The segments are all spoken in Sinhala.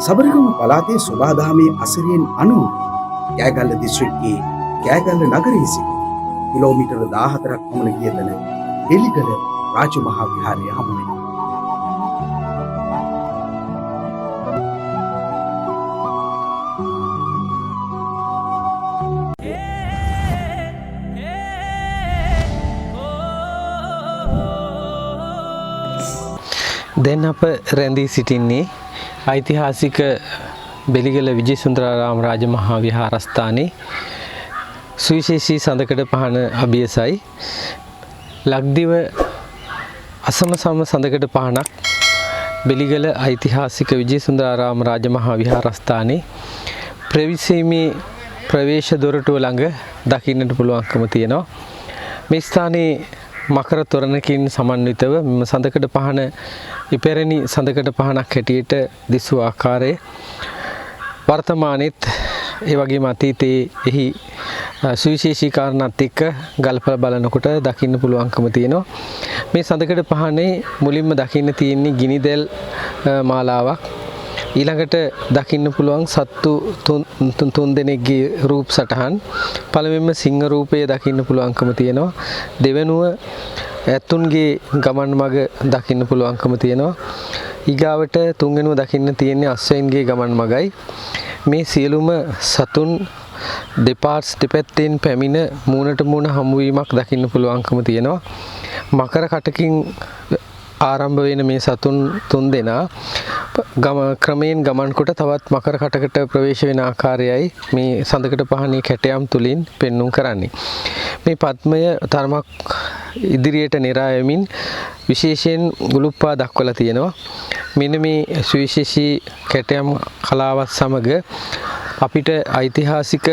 සබරගම පළාතේ සොබාදහමේ අසිරියෙන් 90 කෑගල්ල දිස්ත්‍රික්කයේ කෑගල්ල නගරයේ සිට කිලෝමීටර 14ක් පමණ ගිය තැන බෙලිගල රාජමහා විහාරය හමු වෙනවා. දැන් අප රැඳී සිටින්නේ ඓතිහාසික බෙලිගල විජේසුන්දරාරාම රාජමහා විහාරස්ථානයේ සුවිශේෂී සඳකඩ පහන අභියසයි. ලක්දිව අසම සම සඳකඩ පහනක් බෙලිගල ඓතිහාසික විජේසුන්දරාරාම රාජමහා විහාරස්ථානයේ ප්‍රවිසීමේ ප්‍රවේශ දොරටුව ළඟ දකින්නට පුළුවන්කම තියෙනවා. මේ ස්ථානයේ මකර තොරණකින් සමන්විතව මෙම සඳකඩ පහන ඉපැරණි සඳකඩ පහනක් හැටියට දිසූ ආකාරයේ වර්තමානෙත් ඒ වගේම අතීතයේ එහි සුවිශේෂී කාරණාත් එක්ක ගල්පලා බලනකොට දකින්න පුළුවන්කම තියෙනවා. මේ සඳකඩ පහනේ මුලින්ම දකින්න තියෙන්නේ ගිනිදෙල් මාලාවක්. ඊළඟට දකින්න පුළුවන් සත්තු තුන් දෙනෙක්ගේ රූප සටහන්. පළවෙනිම සිංහ රූපය දකින්න පුළුවන්කම තියෙනවා. දෙවෙනුව ඇතුන්ගේ ගමන් මඟ දකින්න පුළුවන්කම තියෙනවා. ඊගාවට තුන්වෙනුව දකින්න තියෙන්නේ අශ්වයින්ගේ ගමන් මඟයි. මේ සියලුම සතුන් දෙපැත්තෙන් පැමිණ මූණට මූණ හමුවීමක් දකින්න පුළුවන්කම තියෙනවා. මකර කටකින් ආරම්භ වෙන මේ සතුන් තුන් දෙනා ක්‍රමයෙන් ගමන් කොට තවත් මකර කටකට ප්‍රවේශ වෙන ආකාරයයි මේ සඳකඩ පහනේ කැටයම් තුලින් පෙන්눔 කරන්නේ. මේ පද්මය තරමක් ඉදිරියට නෙරා යමින් විශේෂයෙන් උලුප්පා දක්වලා තියෙනවා. මෙන්න මේ සුවිශේෂී කැටයම් කලාවත් සමග අපිට ඓතිහාසික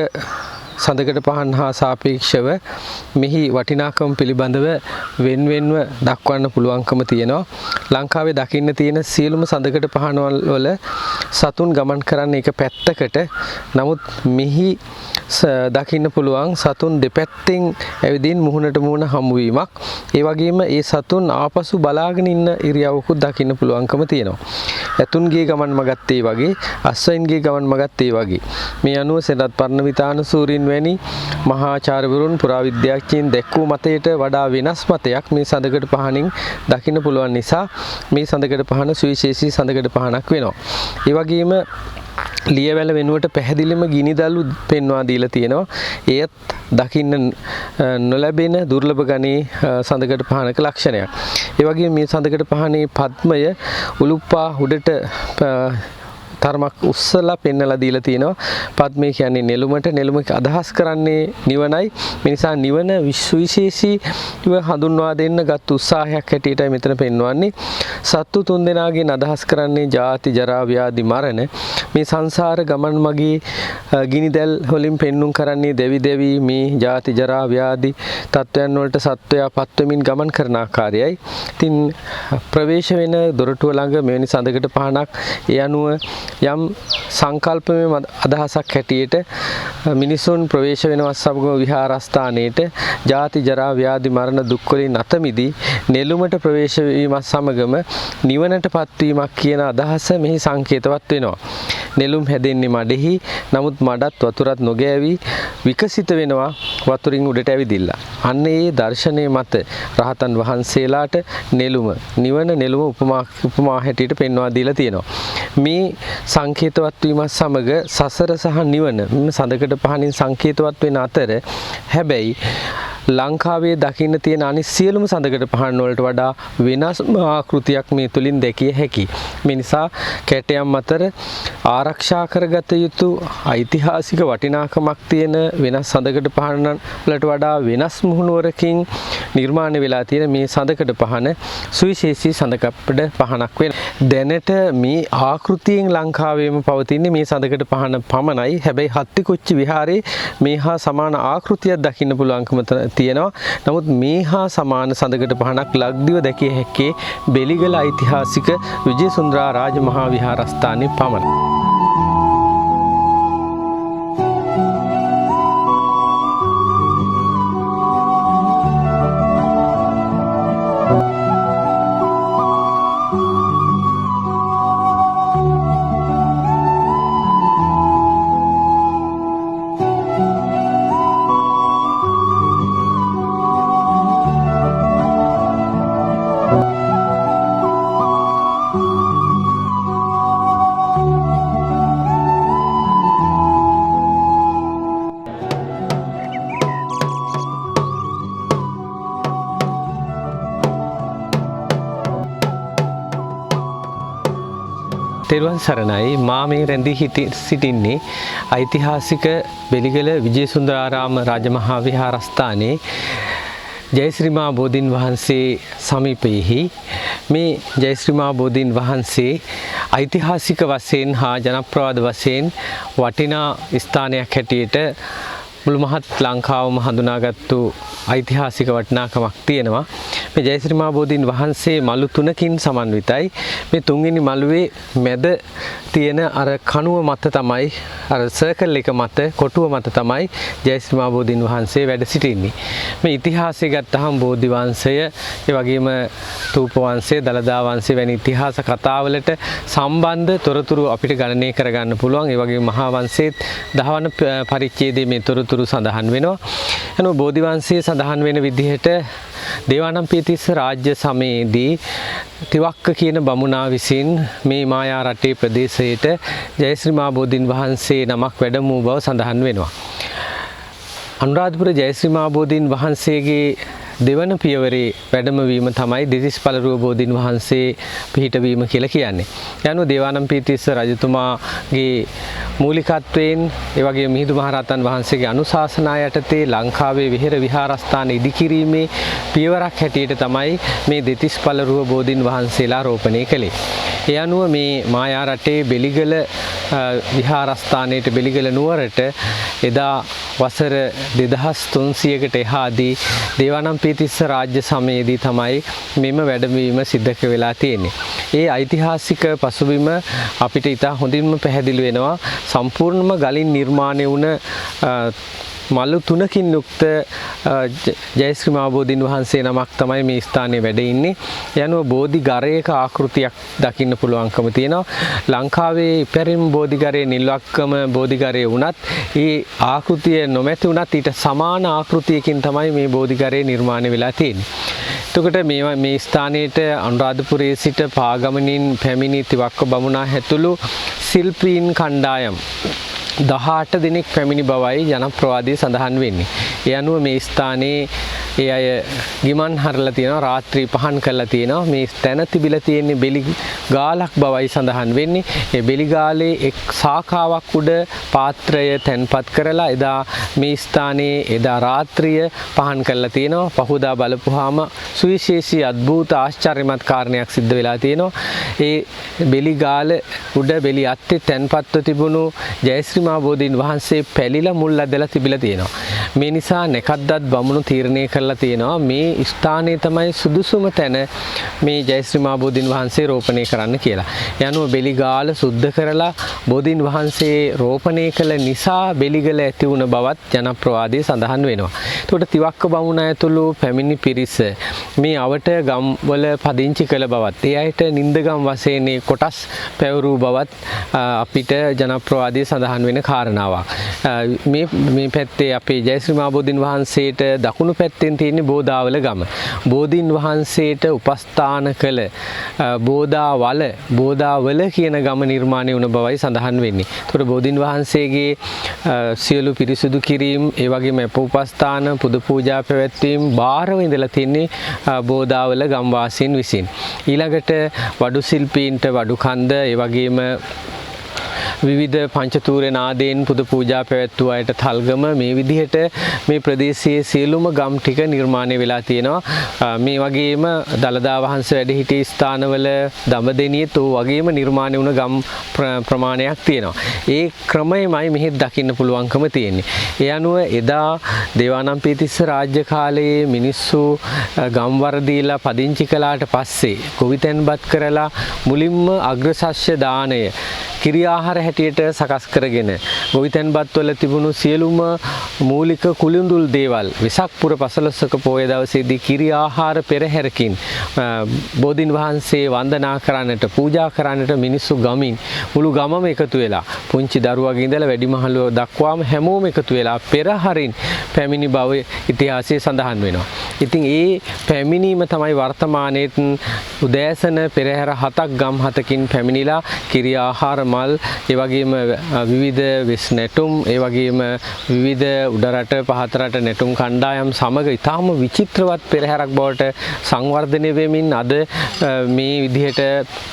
සඳකඩ පහන් හා සාපේක්ෂව මෙහි වටිනාකම පිළිබඳව වෙන්වෙන්ව දක්වන්න පුළුවන්කම තියෙනවා. ලංකාවේ දකින්න තියෙන සියලුම සඳකඩ පහන් වල සතුන් ගමන් කරන්නේ එක පැත්තකට. නමුත් මෙහි දකින්න පුළුවන් සතුන් දෙපැත්තෙන් ඇවිදින් මුහුණට මුහුණ හමුවීමක්. ඒ වගේම ඒ සතුන් ආපසු බලාගෙන ඉන්න ඉරියව්වකුත් දකින්න පුළුවන්කම තියෙනවා. ඇතුන්ගේ ගමන් මගත් ඒ වගේ, අශ්වයින්ගේ ගමන් මගත් ඒ වගේ. මේ අනුව සෙනරත් පර්ණවිතාන සූරීන් වැනි මහාචාර්යවරුන් පුරාවිද්‍යාඥයින් දැක්වූ මතයට වඩා වෙනස් මතයක් මේ සඳකඩ පහනින් දකින්න පුළුවන් නිසා මේ සඳකඩ පහන සුවිශේෂී සඳකඩ පහනක් වෙනවා. ඒ වගේම ලියවැල වෙනුවට පැහැදිලිම ගිනිදළු පෙන්වා දීලා තියෙනවා. එයත් දකින්න නොලැබෙන දුර්ලභ ගණයේ සඳකඩ පහනක ලක්ෂණයක්. ඒ වගේම මේ සඳකඩ පහනේ පද්මය උලුප්පා උඩට තරමක් උස්සලා පෙන්නලා දීලා තියෙනවා. පද්මය කියන්නේ නෙළුමට, නෙළුම අදහස් කරන්නේ නිවනයි. මේ නිසා නිවන විශේෂීව හඳුන්වා දෙන්න ගත් උත්සාහයක් හැටියටයි මෙතන පෙන්වන්නේ. සත්තු තුන් දෙනාගෙන් අදහස් කරන්නේ ජාති, ජරා, ව්‍යාධි, මරණ. මේ සංසාර ගමන් මගේ ගිනිදැල් වලින් පෙන්눔 කරන්නේ දෙවි මේ ජාති, ජරා, ව්‍යාධි තත්වයන් වලට සත්වයා පත්වෙමින් ගමන් කරන ආකාරයයි. ඉතින් ප්‍රවේශ වෙන දොරටුව ළඟ මෙවැනි සඳකඩ පහනක් ඒ අනුව යම් සංකල්පමය අදහසක් හැටියට මිනිසුන් ප්‍රවේශ වෙනවත් සමග විහාරස්ථානයේට ජාති, ජරා, ව්‍යාධි, මරණ දුක් වලින් අත මිදී නෙළුමට ප්‍රවේශ වීමත් සමගම නිවනට පත්වීමක් කියන අදහස මෙහි සංකේතවත් වෙනවා. නෙළුම් හැදෙන්නේ මඩෙහි. නමුත් මඩත් වතුරත් නොගෑවි විකසිත වෙනවා වතුරින් උඩට ඇවිදිලා. අන්න ඒ දර්ශනය මත රහතන් වහන්සේලාට නෙළුම නිවන නෙළුම උපමා හැටියට පෙන්වා දීලා තියෙනවා. මේ සංකේතවත් වීමත් සමග සසර සහ නිවන සඳකඩ පහනින් සංකේතවත් වෙන අතර හැබැයි ලංකාවේ දකින්න තියෙන අනිත් සියලුම සඳකඩ පහන් වලට වඩා වෙනස් ආකෘතියක් මේ තුලින් දැකිය හැකියි. මේ නිසා කැටයම් අතර ආරක්ෂා කරගත යුතු ඓතිහාසික වටිනාකමක් තියෙන වෙනස් සඳකඩ පහන් වලට වඩා වෙනස් මුහුණුවරකින් නිර්මාණය වෙලා තියෙන මේ සඳකඩ පහන සුවිශේෂී සඳකඩ පහනක් වෙනවා. දැනට මේ ආකෘතියෙන් ලංකාවේම පවතින මේ සඳකඩ පහන පමණයි. හැබැයි හත්තිකුච්චි විහාරයේ මේ හා සමාන ආකෘතියක් දකින්න පුළුවන්කම තියෙනවා. නමුත් මේ හා සමාන සඳකඩ පහනක් ලක්දිව දැකිය හැක්කේ බෙලිගල ඓතිහාසික විජේසුන්දරා රාජමහා විහාරස්ථානයේ පමණයි. තෙරුවන් සරණයි. මා මේ රැඳී සිටින්නේ ඓතිහාසික බෙලිගල විජේසුන්දරාරාම රාජමහා විහාරස්ථානයේ ජයශ්‍රීමා බෝධීන් වහන්සේ සමීපයෙහි. මේ ජයශ්‍රීමා බෝධීන් වහන්සේ ඓතිහාසික වශයෙන් හා ජනප්‍රවාද වශයෙන් වටිනා ස්ථානයක් හැටියට මුළු මහත් ලංකාවම හඳුනාගත්තු ඓතිහාසික වටිනාකමක් තියෙනවා. මේ ජයශ්‍රීමා බෝධීන් වහන්සේ මළු 3කින් සමන්විතයි. මේ තුන්වෙනි මළුවේ මැද තියෙන අර කණුව මත තමයි, අර සර්කල් එක මත, කොටුව මත තමයි ජයශ්‍රීමා බෝධීන් වහන්සේ වැඩ සිටින්නේ. මේ ඉතිහාසය ගත්තහම බෝධි වංශය, ඒ වගේම තූප වංශය, දළදා වංශය වැනි ඉතිහාස කතාවලට සම්බන්ධ තොරතුරු අපිට ගණනය කරගන්න පුළුවන්. ඒ වගේම මහා වංශයේත් 10 වන පරිච්ඡේදයේ මේ තොරතුරු සඳහන් වෙනවා. එනවා බෝධි වංශයේ සඳහන් වෙන විදිහට දේවානම්පියතිස්ස රාජ්‍ය සමයේදී තිවක්ක කියන බමුණා විසින් මේ මායා රටේ ප්‍රදේශයට ජයශ්‍රීමා බෝධීන් වහන්සේ නමක් වැඩම වූ බව සඳහන් වෙනවා. අනුරාධපුර ජයශ්‍රීමා බෝධීන් වහන්සේගේ දෙවන පියවරේ වැඩමවීම තමයි දෙතිස් පළරුව බෝධීන් වහන්සේ පිහිටවීම කියලා කියන්නේ. යනුව දේවානම්පියතිස්ස රජතුමාගේ මූලිකත්වයෙන්, ඒ වගේම මිහිඳු මහරහතන් වහන්සේගේ අනුශාසනා යටතේ ලංකාවේ විහෙර විහාරස්ථාන ඉදිකිරීමේ පියවරක් හැටියට තමයි මේ දෙතිස් පළරුව බෝධීන් වහන්සේලා රෝපණය කළේ. ඒ අනුව මේ මායා රටේ බෙලිගල විහාරස්ථානයේ බෙලිගල නුවරට එදා වසර 2300කට එහාදී දේවානම්පියතිස්ස රාජ්‍ය සමයේදී තමයි මෙම වැඩමවීම සිද්ධ වෙලා තියෙන්නේ. ඒ ඓතිහාසික පසුබිම අපිට ඉතා හොඳින්ම පැහැදිලි වෙනවා. සම්පූර්ණම ගලින් නිර්මාණය වුණ මළු 3කින් යුක්ත ජයශ්‍රීමා බෝධීන් වහන්සේ නමක් තමයි මේ ස්ථානයේ වැඩ ඉන්නේ. යනුව බෝධි ගරයක ආකෘතියක් දකින්න පුළුවන්කම තියෙනවා. ලංකාවේ ඉපැරණි බෝධිගරයේ නිල්වක්කම බෝධිගරය වුණත් ඒ ආකෘතිය නොමැති වුණත් ඊට සමාන ආකෘතියකින් තමයි මේ බෝධිගරය නිර්මාණය වෙලා තියෙන්නේ. එතකොට මේ ස්ථානයේට අනුරාධපුරයේ සිට පාගමනින් පැමිණි තිවක්ක බමුණා හැතුළු ශිල්පීන් කණ්ඩායම් 18 දෙනෙක් පැමිණි බවයි ජනප්‍රවාදයේ සඳහන් වෙන්නේ. ඒ අනුව මේ ස්ථානයේ ඒ අය ගිමන් හරලා තියෙනවා, රාත්‍රී පහන් කරලා තියෙනවා. මේ තැන තිබිලා තියෙන්නේ බෙලි ගාලක් බවයි සඳහන් වෙන්නේ. ඒ බෙලි ගාලේ එක් ශාඛාවක් උඩ පාත්‍රය තැන්පත් කරලා එදා මේ ස්ථානයේ එදා රාත්‍රිය පහන් කරලා තියෙනවා. පහුදා බලපුවාම සුවිශේෂී අద్భుත ආශ්චර්යමත් කාරණයක් සිද්ධ වෙලා තියෙනවා. ඒ බෙලි ගාල උඩ බෙලි අත්තේ තැන්පත්ව තිබුණු ජයශ්‍රීමා බෝධීන් වහන්සේ පැලිලා මුල් ඇදලා තිබිලා තියෙනවා. මේ නිසා නැකද්දත් බමුණු තීරණය කරලා තියෙනවා මේ ස්ථානයේ තමයි සුදුසුම තැන මේ ජයශ්‍රීමා බෝධීන් වහන්සේ රෝපණය කරන්න කියලා. යනුව බෙලිගාල සුද්ධ කරලා බෝධීන් වහන්සේ රෝපණය කළ නිසා බෙලිගල ඇති වුණ බවත් ජනප්‍රවාදයේ සඳහන් වෙනවා. එතකොට තිවක්ක බමුණ ඇතුළු පැමිණි පිරිස මේ අවට ගම්වල පදිංචි කළ බවත්, ඒ අයට නින්දගම් වශයෙන් කොටස් පැවරූ බවත් අපිට ජනප්‍රවාදයේ සඳහන් වෙන කාරණාවක්. මේ පැත්තේ අපේ ජයශ්‍රීමා බෝධීන් වහන්සේට දකුණු පැත්තෙන් තියෙන බෝදාවල ගම. බෝධීන් වහන්සේට උපස්ථාන කළ බෝදාවල කියන ගම නිර්මාණය වුණ බවයි සඳහන් වෙන්නේ. ඒතකොට බෝධීන් වහන්සේගේ සියලු පිරිසුදු කිරීම, ඒ වගේම උපස්ථාන, පුද පූජා පැවැත්වීම බාරව ඉඳලා තින්නේ බෝදාවල ගම්වාසීන් විසින්. ඊළඟට වඩු ශිල්පීන්ට වඩු කන්ද, ඒ වගේම විවිධ පංචතූර්ය නාදයෙන් පුද පූජා පැවැත්වූ අයට තල්ගම, මේ විදිහට මේ ප්‍රදේශයේ සියලුම ගම් ටික නිර්මාණය වෙලා තියෙනවා. මේ වගේම දළදා වහන්සේ වැඩ සිටි ස්ථානවල දඹදෙණියෙත් ඒ වගේම නිර්මාණය වුණ ගම් ප්‍රමාණයක් තියෙනවා. ඒ ක්‍රමයමයි මෙහෙත් දකින්න පුළුවන්කම තියෙන්නේ. ඒ අනුව එදා දේවානම්පියතිස්ස රාජ්‍ය කාලයේ මිනිස්සු ගම් වරදීලා පදිංචි කළාට පස්සේ ගොවිතැන්පත් කරලා මුලින්ම අග්‍රශස්‍ය දාණය කිරි ආහාර හැටියට සකස් කරගෙන ගොවිතැන්පත් වල තිබුණු සියලුම මූලික කුළුඳුල් දේවල් වෙසක් පුර 15ක පොය දවසේදී කිරි ආහාර පෙරහැරකින් බෝධීන් වහන්සේ වන්දනා කරන්නට, පූජා කරන්නට මිනිස්සු ගමින් මුළු ගමම එකතු වෙලා, පුංචි දරුවගේ ඉඳලා වැඩිමහලුව දක්වාම හැමෝම එකතු වෙලා පෙරහරින් පැමිණි බව ඉතිහාසයේ සඳහන් වෙනවා. ඉතින් ඒ පැමිණීම තමයි වර්තමානයේත් උදෑසන පෙරහැර 7ක් ගම් 7කින් පැමිණිලා කිරි ආහාර මල්, ඒ වගේම විවිධ වෙස් නැටුම්, ඒ වගේම විවිධ උඩරට පහතරට නැටුම් කණ්ඩායම් සමග ඉතාම විචිත්‍රවත් පෙරහැරක් බවට සංවර්ධනය වෙමින් අද මේ විදිහට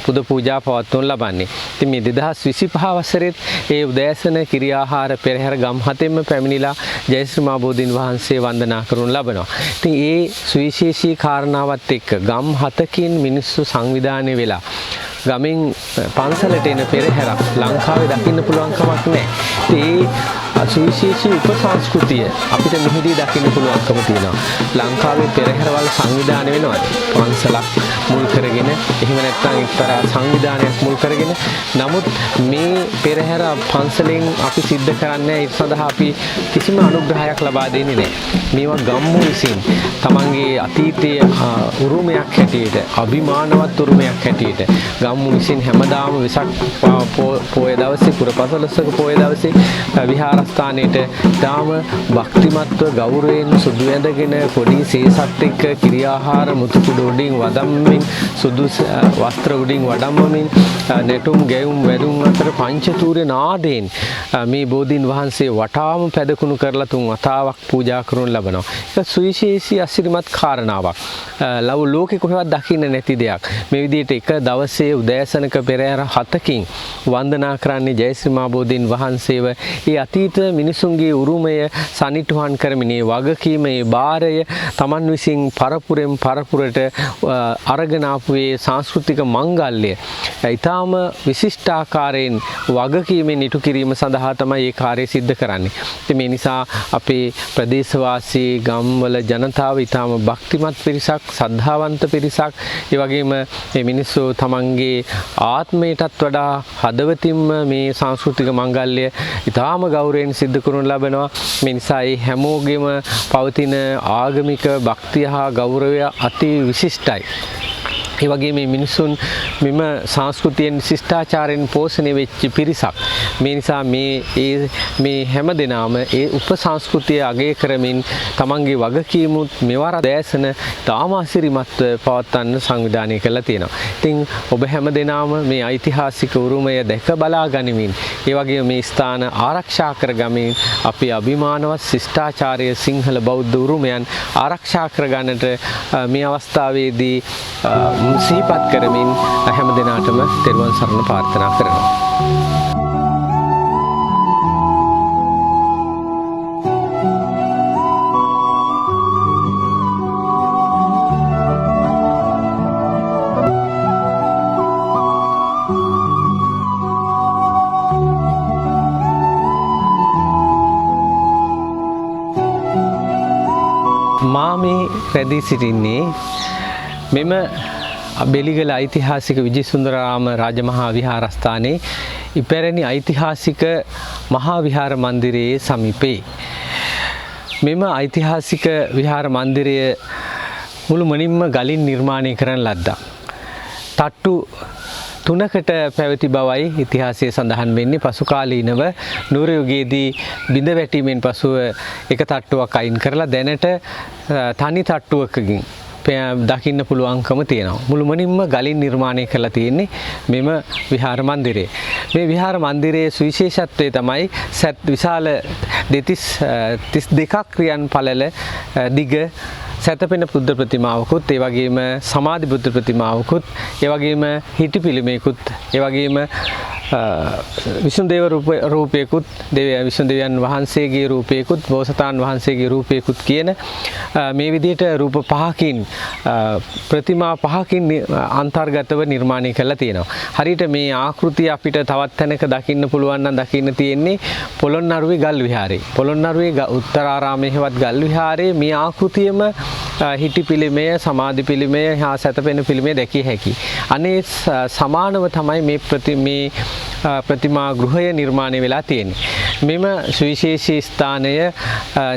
පුද පූජා පවත්වනු ලබන්නේ. ඉතින් මේ 2025 වසරේත් ඒ උදෑසන කිරියාහාර පෙරහැර ගම්හතෙන්ම පැමිණිලා ජයශ්‍රී මා බෝධීන් වහන්සේ වන්දනා කරනු ලබනවා. ඉතින් ඒ සුවිශේෂී කාරණාවත් එක්ක ගම් හතකින් මිනිස්සු සංවිධානය වෙලා ගමින් පන්සලට එන පෙරහැරක් ලංකාවේ දකින්න පුළුවන් කමක් නැහැ. ඒ සුවිශේෂී උපසංස්කෘතිය අපිට මෙහිදී දකින්න පුළුවන්කම තියෙනවා. ලංකාවේ පෙරහැරවල් සංවිධානය වෙනවා. පන්සලක් මුල් කරගෙන, එහෙම නැත්නම් එක්තරා සංවිධානයක් මුල් කරගෙන. නමුත් මේ පෙරහැර පන්සලෙන් අපි සිද්ධ කරන්නේ ඒ සඳහා අපි කිසිම අනුග්‍රහයක් ලබා දෙන්නේ නැහැ. මේවා ගම්මු විසින් තමන්ගේ අතීතයේ උරුමයක් හැටියට, අභිමානවත් උරුමයක් හැටියට ගම්මු විසින් හැමදාම වෙසක් පොය දවසේ පුරපසළොස්වක පොය දවසේ විහාරස්ථානයේට තාම භක්තිමත්ව ගෞරවයෙන් සුදු ඇඳගෙන පොඩි සේසත් එක්ක කිරියාහාර මුතු කුඩ උඩින් වදම්මින් සුදු වස්ත්‍ර උඩින් වඩම්මමින් නැටුම් ගැයුම් වැදුම් අතර පංචතූර්ය නාදයෙන් මේ බෝධීන් වහන්සේ වටාම පැදකුණු කරලා 3 වතාවක් පූජා කරනු ලබනවා. ඒක සුවිශේෂී අසිරිමත් කාරණාවක්. ලව් ලෝකේ කොහෙවත් දකින්න නැති දෙයක්. මේ විදිහට එක දවසේ උදෑසනක පෙරහැර 7කින් වන්දනා කරන්නේ ජයශ්‍රී මා බෝධීන් වහන්සේව. ඒ අතීත මිනිසුන්ගේ උරුමය සනිටුහන් කරමින් ඒ වගකීම, ඒ බාරය Taman විසින් පරපුරෙන් පරපුරට අරගෙන ආපු ඒ සංස්කෘතික මංගල්‍ය ඊටාම විශිෂ්ටාකාරයෙන් වගකීමෙන් ඉටු කිරීම සඳහා තමයි මේ කාර්යය සිද්ධ කරන්නේ. ඉතින් මේ නිසා අපේ ප්‍රදේශවාසී ගම්වල ජනතාව ඊටාම භක්තිමත් පිරිසක්, සද්ධාවන්ත පිරිසක්. ඒ වගේම මේ මිනිස්සු තමන්ගේ ආත්මයටත් වඩා හදවතින්ම මේ සංස්කෘතික මංගල්‍ය ඊටාම ගෞරවයෙන් සිද්ධ කරනු ලබනවා. මේ නිසා මේ හැමෝගෙම පවතින ආගමික භක්තිය හා ගෞරවය අති විශිෂ්ටයි. ඒ වගේ මේ මිනිසුන් මෙම සංස්කෘතියෙන් ශිෂ්ටාචාරයෙන් පෝෂණය වෙච්ච පිරිසක්. මේ නිසා මේ හැම දෙනාම ඒ උපසංස්කෘතිය අගය කරමින් තමන්ගේ වගකීමුත් මෙවර දැසන තාම අසිරිමත්ව පවත්වන්න සංවිධානය කරලා තියෙනවා. ඉතින් ඔබ හැම දෙනාම මේ ඓතිහාසික උරුමය දැක බලා ගනිමින්, ඒ වගේම මේ ස්ථාන ආරක්ෂා කරගමින් අපේ අභිමානවත් ශිෂ්ටාචාරය සිංහල බෞද්ධ උරුමයන් ආරක්ෂා කරගන්නට මේ අවස්ථාවේදී සිහිපත් කරමින් හැම දිනාටම තෙරුවන් සරණ ප්‍රාර්ථනා කරනවා. මා මේ රැඳී සිටින්නේ මෙම බෙලිගල ඓතිහාසික විජේසුන්දරාම රාජමහා විහාරස්ථානයේ ඉපැරණි ඓතිහාසික මහා විහාර මන්දිරයේ සමීපේ. මෙම ඓතිහාසික විහාර මන්දිරය මුළුමනින්ම ගලින් නිර්මාණය කරන ලද්දක්. තට්ටු 3කට පැවති බවයි ඉතිහාසයේ සඳහන් වෙන්නේ. පසු කාලීනව නුවර යුගයේදී බිඳ වැටීමෙන් පසුව එක තට්ටුවක් අයින් කරලා දැනට තනි තට්ටුවකකින් දකින්න පුළුවන්කම තියෙනවා. මුළුමනින්ම ගලින් නිර්මාණය කරලා තියෙන්නේ මෙම විහාර මන්දිරය. මේ විහාර මන්දිරයේ සුවිශේෂත්වය තමයි විශාල 32ක් ක්‍රියන් පළල දිග සැතපෙන බුද්ධ ප්‍රතිමාවකුත්, ඒ වගේම සමාධි බුද්ධ ප්‍රතිමාවකුත්, ඒ වගේම හිටි පිළිමයකුත්, ඒ වගේම විසුණුදේව රූපයකුත්, විසුණුදේවයන් වහන්සේගේ රූපයකුත්, බෝසතාණන් වහන්සේගේ රූපයකුත් කියන මේ විදිහට රූප 5කින් ප්‍රතිමා 5කින් අන්තර්ගතව නිර්මාණය කරලා තියෙනවා. හරියට මේ ආකෘතිය අපිට තවත් තැනක දකින්න පුළුවන් නම් දකින්න තියෙන්නේ පොළොන්නරුවේ ගල් විහාරයේ. පොළොන්නරුවේ උත්තරාරාමයේ හෙවත් ගල් විහාරයේ මේ ආකෘතියම හිටි පිළිමය, සමාධි පිළිමය හා සැතපෙන පිළිමය දැකිය හැකි. අනේ සමානව තමයි මේ ප්‍රතිමා ගෘහය නිර්මාණය වෙලා තියෙන්නේ. මෙම සුවිශේෂී ස්ථානය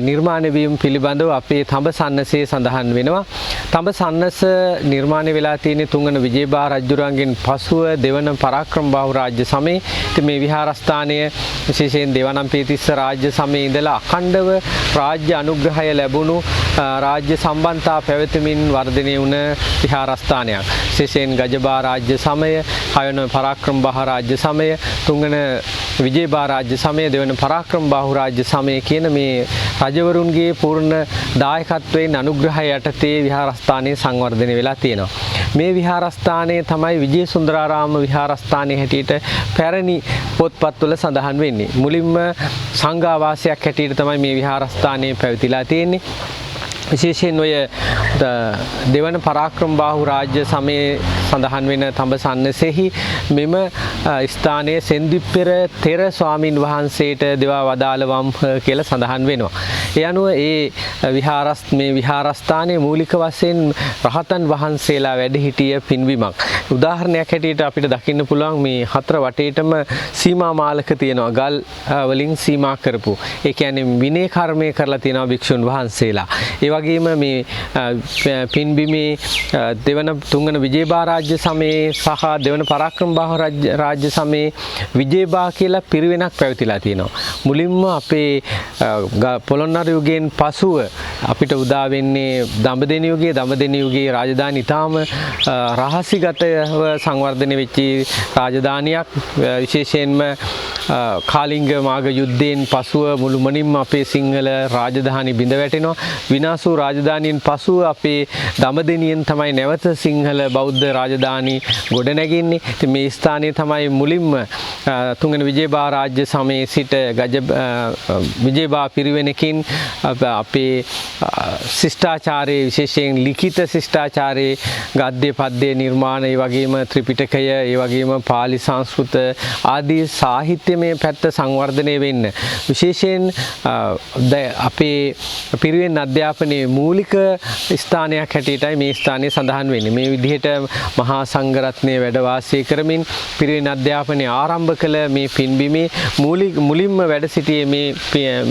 නිර්මාණය වීම පිළිබඳව අපේ තඹසන්නසේ සඳහන් වෙනවා. තඹසන්නස නිර්මාණය වෙලා තියෙන තුන්වන විජේබා රජුරන්ගෙන් පසුව දෙවන පරාක්‍රමබාහු රාජ්‍ය සමයේ. ඉතින් මේ විහාරස්ථානය විශේෂයෙන් දෙවනම්පියතිස්ස රාජ්‍ය සමයේ ඉඳලා අඛණ්ඩව රාජ්‍ය අනුග්‍රහය ලැබුණු රාජ්‍ය සම්බන්ධතා පැවතීමින් වර්ධනය වුණ විහාරස්ථානයක්. විශේෂයෙන් ගජබා රාජ්‍ය සමය, හයවන පරාක්‍රමබාහු රාජ්‍ය සමය, තුන්වන විජේබා රාජ්‍ය සමය, දෙවන පරාක්‍රමබාහු රාජ්‍ය සමය කියන මේ රජවරුන්ගේ පූර්ණ දායකත්වයෙන් අනුග්‍රහය යටතේ විහාරස්ථානයේ සංවර්ධනය වෙලා තියෙනවා. මේ විහාරස්ථානයේ තමයි විජේසුන්දරාරාම විහාරස්ථානයේ හැටියට පැරණි පොත්පත්වල සඳහන් වෙන්නේ. මුලින්ම සංඝාවාසයක් හැටියට තමයි මේ විහාරස්ථානයේ පැවතිලා තියෙන්නේ. විශේෂයෙන් ඔය දෙවන පරාක්‍රමබාහු රාජ්‍ය සමයේ සඳහන් වෙන තඹසන්නසෙහි මෙම ස්ථානයේ සෙන්දිප්පෙර තෙර ස්වාමින් වහන්සේට දෙවා වදාළවම් කියලා සඳහන් වෙනවා. ඒ අනුව මේ විහාරස්ථානයේ මූලික වශයෙන් රහතන් වහන්සේලා වැඩ සිටිය පින්බිමක්. උදාහරණයක් හැටියට අපිට දකින්න පුළුවන් මේ හතර වටේටම සීමා මාලක තියෙනවා. ගල් වලින් සීමා කරපු. ඒ කියන්නේ විනය කර්මය කරලා තියෙනවා භික්ෂුන් වහන්සේලා. ඒ වගේම මේ පින්බිමේ තුන්වන විජේබා රාජ්‍ය සමයේ සහ දෙවන පරාක්‍රමබාහු රාජ්‍ය සමයේ විජේබා කියලා පිරිවෙනක් පැවතිලා තියෙනවා. මුලින්ම අපේ පොළොන්නරු යුගයෙන් පසුව අපිට උදා වෙන්නේ දඹදෙණි යුගයේ. දඹදෙණි යුගයේ රාජධානි ඉතාම රහසිගතව සංවර්ධනය වෙච්ච රාජධානියක්. විශේෂයෙන්ම කාලිංග මාග යුද්ධයෙන් පසුව මුළුමනින්ම අපේ සිංහල රාජධානි බිඳ වැටෙනවා. විනාශ වූ රාජධානියෙන් පසුව අපේ දඹදෙණියෙන් තමයි නැවත සිංහල බෞද්ධ රාජධානි ගොඩනැගෙන්නේ. ඉතින් මේ ස්ථානයේ තමයි මුලින්ම තුන්වන විජේබා රාජ්‍ය සමයේ සිට විජේබා පිරිවෙනකින් අපේ ශිෂ්ටාචාරයේ විශේෂයෙන් ලිඛිත ශිෂ්ටාචාරයේ ගද්‍ය පද්‍ය නිර්මාණ, ඒ වගේම ත්‍රිපිටකය, ඒ වගේම පාලි සංස්කෘත ආදී සාහිත්‍යමය පැත්ත සංවර්ධනය වෙන්න විශේෂයෙන් අපේ පිරිවෙන් අධ්‍යාපනයේ මූලික ස්ථානයක් හැටියටයි මේ ස්ථානය සඳහන් වෙන්නේ. මේ විදිහට මහා සංඝරත්නය වැඩ වාසය කරමින් පිරිවෙන් අධ්‍යාපනය ආරම්භ කළ මේ පින්බිමේ මුලින්ම වැඩ සිටියේ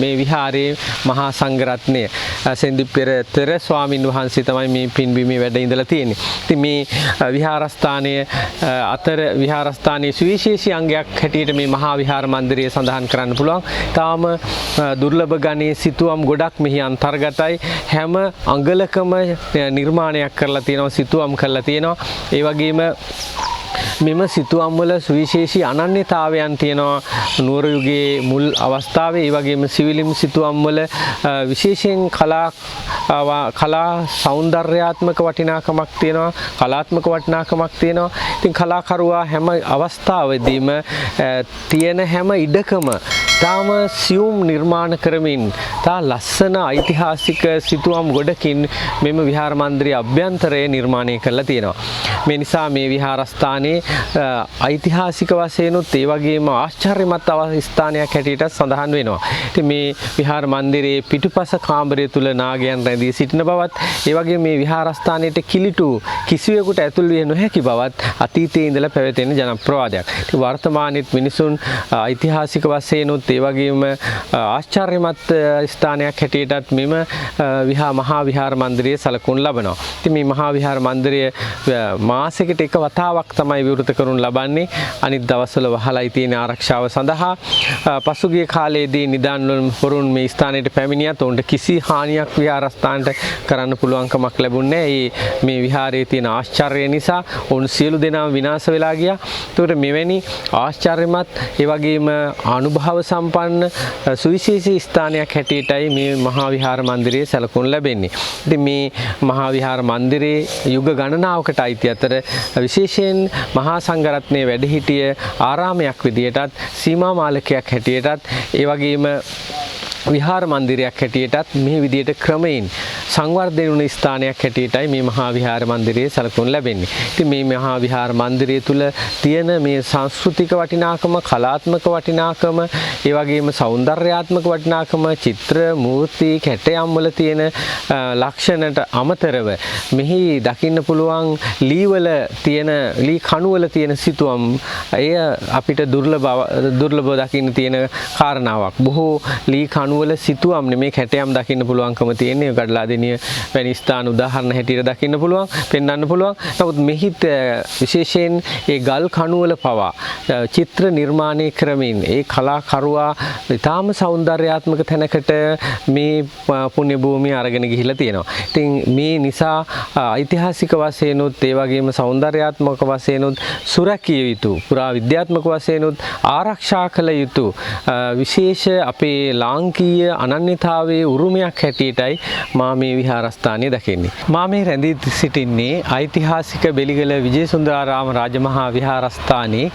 මේ විහාරයේ මහා සංඝරත්නය සෙන්දිප්පෙර තෙර ස්වාමින් වහන්සේ තමයි මේ පින්බිමේ වැඩ ඉඳලා තියෙන්නේ. ඉතින් මේ විහාරස්ථානයේ සුවිශේෂී අංගයක් හැටියට මේ මහා විහාර මන්දිරය සඳහන් කරන්න පුළුවන්. තාම දුර්ලභ ගණයේ සිතුවම් ගොඩක් මෙහි අන්තර්ගතයි. හැම අඟලකම නිර්මාණයක් කරලා තියෙනවා, සිතුවම් කරලා තියෙනවා. ඒ වගේම මෙම සිතුවම් වල සුවිශේෂී අනන්‍යතාවයන් තියෙනවා. නුවර යුගයේ මුල් අවස්ථාවේ ඒ වගේම සිවිලිම් සිතුවම් වල විශේෂයෙන් කලා සෞන්දර්යාත්මක වටිනාකමක් තියෙනවා, කලාත්මක වටිනාකමක් තියෙනවා. ඉතින් කලාකරුවා හැම අවස්ථාවෙදීම තියෙන හැම ඉඩකම තාම සියුම් නිර්මාණ කරමින් තා ලස්සන ඓතිහාසික සිතුවම් ගොඩකින් මෙම විහාර මන්දිරයේ අභ්‍යන්තරය නිර්මාණය කරලා තියෙනවා. මේ නිසා මේ විහාරස්ථානයේ ඓතිහාසික වශයෙන්ුත් ඒ වගේම ආශ්චර්යමත් ස්ථානයක් හැටියට සඳහන් වෙනවා. ඉතින් මේ විහාර මන්දිරයේ පිටුපස කාමරය තුල නාගයන් රැඳී සිටින බවත්, ඒ වගේම මේ විහාරස්ථානයට කිලිටු කිසිවෙකුට ඇතුල් විය නොහැකි බවත් අතීතයේ ඉඳලා පැවතෙන ජනප්‍රවාදයක්. ඉතින් වර්තමානයේත් මිනිසුන් ඓතිහාසික වශයෙන්ුත් ඒ වගේම ආශ්චර්යමත් ස්ථානයක් හැටියටත් මෙම මහා විහාර මන්දිරය සැලකුම් ලබනවා. ඉතින් මේ මහා විහාර මන්දිරය මාසෙකට එක වතාවක් තමයි විවෘත කරනු ලබන්නේ. අනිත් දවස්වල වහලයි තියෙන ආරක්ෂාව සඳහා. පසුගිය කාලයේදී නිදාන් වරුන් මේ ස්ථානයට පැමිණියත් ඔවුන්ට කිසි හානියක් විහාරස්ථානට කරන්න පුළුවන්කමක් ලැබුණේ නැහැ. මේ විහාරයේ තියෙන ආශ්චර්යය නිසා ඔවුන් සියලු දෙනාම විනාශ වෙලා ගියා. ඒකට මෙවැනි ආශ්චර්යමත් ඒ වගේම අනුභව සම්පන්න සුවිශේෂී ස්ථානයක් හැටියටයි මේ මහා විහාර මන්දිරය සැලකුම් ලැබෙන්නේ. ඉතින් මේ මහා විහාර මන්දිරයේ යුග ගණනාවකට අයිති අතර විශේෂයෙන් මහා සංඝරත්නයේ වැඩ සිටිය ආරාමයක් විදියටත්, සීමා මාලකයක් හැටියටත්, ඒ වගේම විහාර මන්දිරයක් හැටියටත් මේ විදියට ක්‍රමයෙන් සංවර්ධනය වුණ ස්ථානයක් හැටියටයි මේ මහා විහාර මන්දිරය සැලකුණු ලැබෙන්නේ. ඉතින් මේ මහා විහාර මන්දිරය තුල තියෙන මේ සංස්කෘතික වටිනාකම, කලාත්මක වටිනාකම, ඒ වගේම සෞන්දර්යාත්මක වටිනාකම, චිත්‍ර, මූර්ති, කැටයම් වල තියෙන ලක්ෂණට අමතරව මෙහි දකින්න පුළුවන් ලී වල තියෙන ලී කණු වල තියෙන සිතුවම් එය අපිට දුර්ලභව දකින්න තියෙන කාරණාවක්. බොහෝ ලී කණු වල සිතුවම් නෙමේ කැටයම් දකින්න පුළුවන්කම තියෙන්නේ. ගඩලාදෙණිය වැනි ස්ථාන උදාහරණ හැටියට දකින්න පුළුවන්, පෙන්වන්න පුළුවන්. නමුත් මෙහිත් විශේෂයෙන් ඒ ගල් කණු වල පවා චිත්‍ර නිර්මාණය කරමින් ඒ කලාකරුවා ඉතාම සෞන්දර්යාත්මක තැනකට මේ පුණ්‍ය භූමිය අරගෙන ගිහිලා තියෙනවා. ඉතින් මේ නිසා ඓතිහාසික වශයෙන්ුත් ඒ වගේම සෞන්දර්යාත්මක වශයෙන්ුත් සුරැකිය යුතු, පුරා විද්‍යාත්මක වශයෙන්ුත් ආරක්ෂා කළ යුතු විශේෂ අපේ ලාංකීය අනන්‍යතාවයේ උරුමයක් හැටියටයි මා මේ විහාරස්ථානය දකින්නේ. මා මේ රැඳී සිටින්නේ ඓතිහාසික බෙලිගල විජේසුන්දරාරාම රාජමහා විහාරස්ථානයේ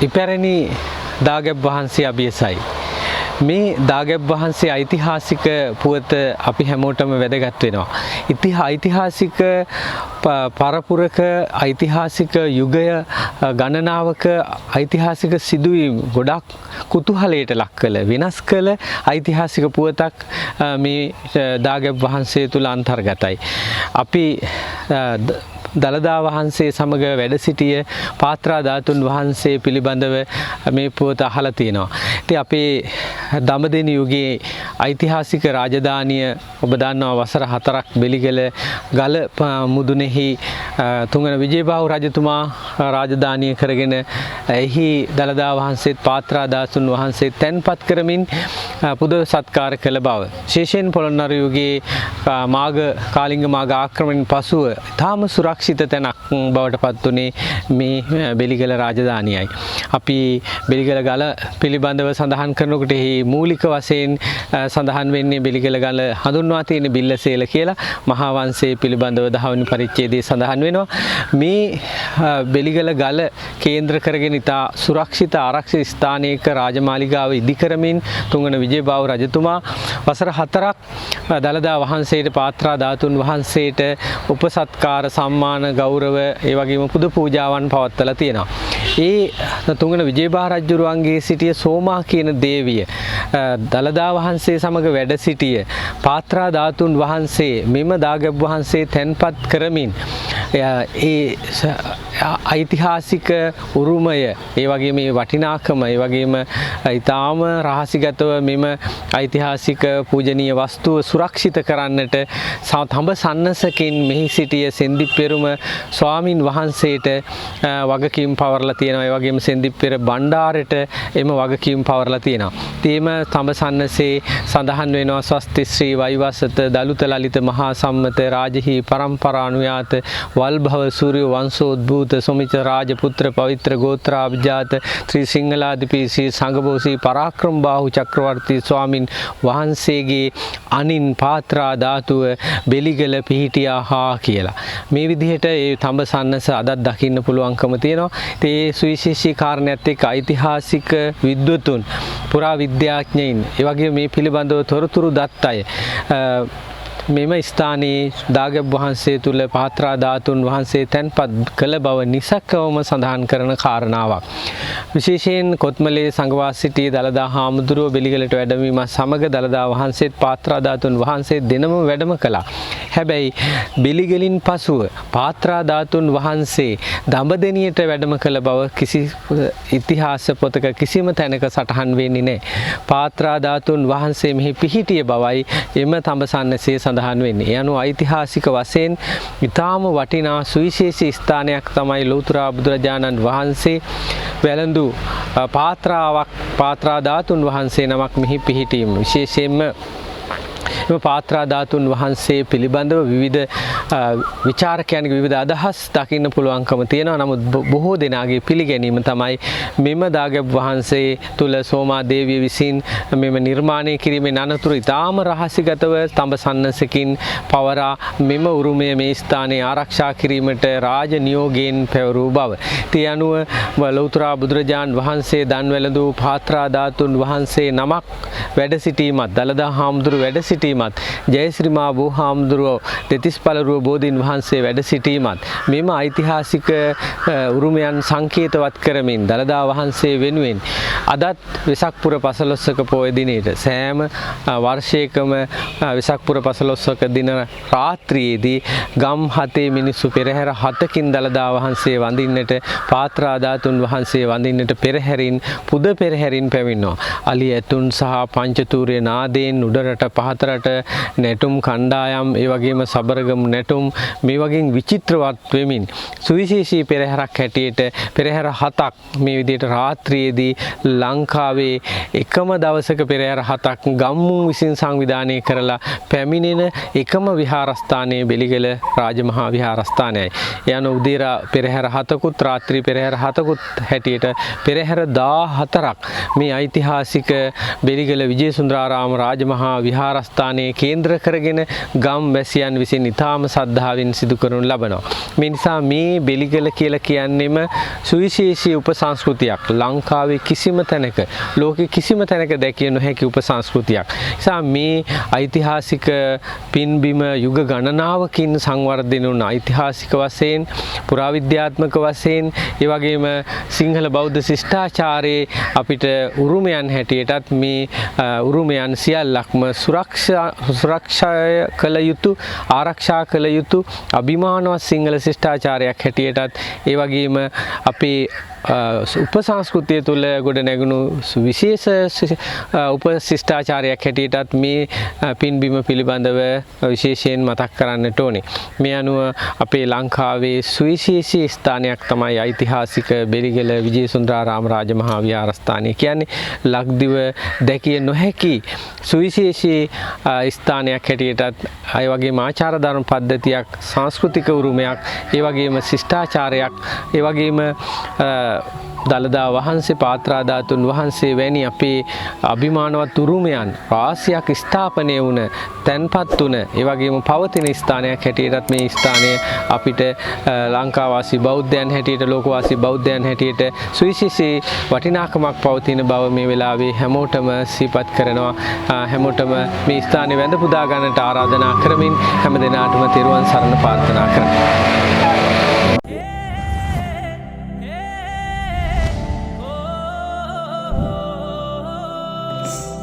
ඉපැරණි දාගැබ් වහන්සේ අභියසයි. මේ දාගැබ් වහන්සේ ඓතිහාසික පුවත අපි හැමෝටම වැදගත් වෙනවා. ඓතිහාසික පරපුරක, ඓතිහාසික යුගය ගණනාවක ඓතිහාසික සිදුවීම් ගොඩක් කුතුහලයට ලක් කළ, වෙනස් කළ ඓතිහාසික පුවතක් මේ දාගැබ් වහන්සේ තුල අන්තර්ගතයි. අපි දළදා වහන්සේ සමග වැඩ සිටිය පාත්‍රා ධාතුන් වහන්සේ පිළිබඳව මේ පුවත අහලා තියෙනවා. ඉතින් අපේ දඹදෙණි යුගයේ ඓතිහාසික රාජධානිය ඔබ දන්නවා වසර 4ක් බෙලිගල ගල මුදුනේහි තුංගන විජයබාහු රජතුමා රාජධානිය කරගෙන එහි දළදා වහන්සේත් පාත්‍රා ධාතුන් වහන්සේ තැන්පත් කරමින් පුද සත්කාර කළ බව. විශේෂයෙන් පොළොන්නරු යුගයේ කාලිංග මාග ආක්‍රමණයෙන් පසුව තාම සුරක්ෂිත තැනක් බවට පත් වුණේ මේ බෙලිගල රාජධානියයි. අපි බෙලිගල ගල පිළිබඳව සඳහන් කරනකොට එහි මූලික වශයෙන් සඳහන් වෙන්නේ බෙලිගල ගල හඳුන්වා තියෙන බිල්ලසේල කියලා මහා වංශයේ පිළිබඳව 10 වෙනි පරිච්ඡේදයේ සඳහන් වෙනවා. මේ බෙලිගල ගල කේන්ද්‍ර කරගෙන ඉතා සුරක්ෂිත ආරක්ෂිත ස්ථානයක රාජමාලිගාව ඉදි කරමින් තුංගන විජයබාහු රජතුමා වසර 4ක් දළදා වහන්සේට, පාත්‍රා ධාතුන් වහන්සේට උපසත්කාර, සම්මාන, ගෞරව ඒ වගේම පුද පූජාවන් පවත්වලා තියෙනවා. ඒ තුංගන විජයබාහු රජුරුවන්ගේ සිටිය සෝමා කියන දේවිය දළදා වහන්සේ සමග වැඩ සිටිය පාත්‍රා ධාතුන් වහන්සේ මෙම දාගැබ් වහන්සේ තැන්පත් කරමින් ඒ ඓතිහාසික උරුමය, ඒ වගේම මේ වටිනාකම, ඒ වගේම ඊටාම රහසිගතව මෙම ඓතිහාසික පූජනීය වස්තුව සුරක්ෂිත කරන්නට තඹ සන්නසකින් මෙහි සිටිය සෙන්දිප්පෙරුම ස්වාමින් වහන්සේට වගකීම් පවරලා තියෙනවා. ඒ වගේම සෙන්දිප්පෙර බණ්ඩාරයට එම වගකීම් පවරලා තියෙනවා. තේම තඹ සන්නසේ සඳහන් වෙනවා ස්වස්ති ශ්‍රී වෛවසත දලුත ලලිත මහා සම්මත රාජහි පරම්පරානුයාත වල්භව සූර්ය වංශෝද්භූත සොමිච රාජපුත්‍ර පවිත්‍ර ගෝත්‍රාභිජාත ශ්‍රී සිංහලාධිපති ශ්‍රී සංඝබෝසී පරාක්‍රම බාහු චක්‍රවර්ති ස්වාමින් වහන්සේගේ අනින් පාත්‍රා ධාතුව බෙලිගල පිහිටියා හා කියලා. මේ විදිහට ඒ තඹ සන්නස අදත් දකින්න පුළුවන්කම තියෙනවා. ඒ සුවිශේෂී කාරණයක් එක්ක ඓතිහාසික විද්වතුන්, පුරා විද්‍යාඥයින්, ඒ වගේම මේ පිළිබඳව තොරතුරු දත් අය මෙම ස්ථානයේ දාගැබ් වහන්සේ තුල පාත්‍රා ධාතුන් වහන්සේ තැන්පත් කළ බව නිසකවම සඳහන් කරන කාරණාවක්. විශේෂයෙන් කොත්මලේ සංඝවා සිටි දළදා හාමුදුරුව බෙලිගලට වැඩමවීම සමග දළදා වහන්සේත් පාත්‍රා ධාතුන් වහන්සේ දෙනම වැඩම කළා. හැබැයි බෙලිගලින් පසුව පාත්‍රා ධාතුන් වහන්සේ දඹදෙණියට වැඩම කළ බව කිසි ඉතිහාස පොතක කිසිම තැනක සටහන් වෙන්නේ නැහැ. පාත්‍රා ධාතුන් වහන්සේ මෙහි පිහිටිය බවයි එම තඹසන්නසේ සඳහන් වෙන්නේ. ඒ අනුව ඓතිහාසික වශයෙන් ඊටාම වටිනා සුවිශේෂී ස්ථානයක් තමයි ලෞතර බුදුරජාණන් වහන්සේ වැළඳු පාත්‍රා ධාතුන් වහන්සේ නමක් මෙහි පිහිටීම. විශේෂයෙන්ම පාත්‍රා ධාතුන් වහන්සේ පිළිබඳව විවිධ විචාරකයන්ගේ විවිධ අදහස් දකින්න පුළුවන්කම තියෙනවා. නමුත් බොහෝ දෙනාගේ පිළිගැනීම තමයි මෙම දාගැබ් වහන්සේ තුල සෝමා දේවිය විසින් මෙම නිර්මාණය කිරීමේ අනතුරු ඉතාම රහසිගතව තඹ සන්නසකින් පවරා මෙම උරුමය මේ ස්ථානයේ ආරක්ෂා කිරීමට රාජ නියෝගයෙන් පැවරූ බව. ඒ අනුව ලෞතර බුදුරජාන් වහන්සේ දන් වැළඳූ පාත්‍රා ධාතුන් වහන්සේ නමක් වැඩ සිටීමත්, දළදා හාමුදුරු වැඩ සිටීමත්, ජයශ්‍රී මා බෝ හාමුදුරුවෝ දෙතිස්පළරුව බෝධීන් වහන්සේ වැඩ සිටීමත් මෙම ඓතිහාසික උරුමයන් සංකේතවත් කරමින් දළදා වහන්සේ වෙනුවෙන් අදත් වෙසක් පුර 15ක පොය දිනේට සෑම වර්ෂයකම වෙසක් පුර 15ක දින රාත්‍රියේදී ගම් හතේ මිනිස්සු පෙරහැර 7කින් දළදා වහන්සේ වඳින්නට, පාත්‍රා ධාතුන් වහන්සේ වඳින්නට පෙරහැරින් පුද පෙරහැරින් පැමිණෙනවා. අලි ඇතුන් සහ පංචතූර්ය නාදයෙන් උඩරට පහතරට නැටුම් කණ්ඩායම්, ඒ වගේම සබරගමු නැටුම් මේ වගේ විචිත්‍රවත් වෙමින් සුවිශේෂී පෙරහැරක් හැටියට පෙරහැර 7ක් මේ විදිහට රාත්‍රියේදී ලංකාවේ එකම දවසක පෙරහැර 7ක් ගම්මුන් විසින් සංවිධානය කරලා පැමිණෙන එකම විහාරස්ථානයේ බෙලිගල රාජමහා විහාරස්ථානයයි. යන උදේරා පෙරහැර 7කුත් රාත්‍රී පෙරහැර 7කුත් හැටියට පෙරහැර 14ක් මේ ඓතිහාසික බෙලිගල විජේසුන්දරාරාම රාජමහා විහාරස්ථානයේ කේන්ද්‍ර කරගෙන ගම් වැසියන් විසින් ඉතාම සද්ධාවෙන් සිදු කරනු ලබනවා. මේ නිසා මේ බෙලිගල කියලා කියන්නේම සුවිශේෂී උපසංස්කෘතියක්. ලංකාවේ කිසිම තැනක, ලෝකේ කිසිම තැනක දැකිය නොහැකි උපසංස්කෘතියක්. නිසා මේ ඓතිහාසික පින්බිම යුග ගණනාවකින් සංවර්ධනය වුණ ඓතිහාසික වශයෙන්, පුරාවිද්‍යාත්මක වශයෙන්, ඒ වගේම සිංහල බෞද්ධ ශිෂ්ටාචාරයේ අපිට උරුමයන් හැටියටත් මේ උරුමයන් සියල්ලක්ම සුරක්ෂා කළ යුතු, ආරක්ෂා කළ යුතු අභිමානවත් සිංහල ශිෂ්ටාචාරයක් හැටියටත්, ඒ වගේම අපේ උපසංස්කෘතිය තුළ ගොඩ නැගුණු විශේෂ උපශිෂ්ටාචාරයක් හැටියටත් මේ පින්බිම පිළිබඳව විශේෂයෙන් මතක් කරන්නට ඕනේ. මේ අනුව අපේ ලංකාවේ සුවිශේෂී ස්ථානයක් තමයි ඓතිහාසික බෙලිගල විජේසුන්දරාරාම රාජමහා විහාරස්ථානය කියන්නේ. ලක්දිව දැකිය නොහැකි සුවිශේෂී ස්ථානයක් හැටියටත්, ඒ වගේම ආචාර ධර්ම පද්ධතියක්, සංස්කෘතික උරුමයක්, ඒ වගේම ශිෂ්ටාචාරයක්, ඒ වගේම දළදා වහන්සේ, පාත්‍රා ධාතුන් වහන්සේ වැනි අපේ අභිමානවත් උරුමයන් රාශියක් ස්ථාපනය වුණ, තැන්පත් වුණ, ඒ වගේම පවතින ස්ථානයක් හැටියටත් මේ ස්ථානය අපිට ලංකාවාසී බෞද්ධයන් හැටියට, ලෝකවාසී බෞද්ධයන් හැටියට සුවිශේෂී වටිනාකමක් පවතින බව මේ වෙලාවේ හැමෝටම සිහිපත් කරනවා. හැමෝටම මේ ස්ථානයේ වැඳ පුදා ගන්නට ආරාධනා කරමින් හැම දිනාටම තෙරුවන් සරණ ප්‍රාර්ථනා කරනවා.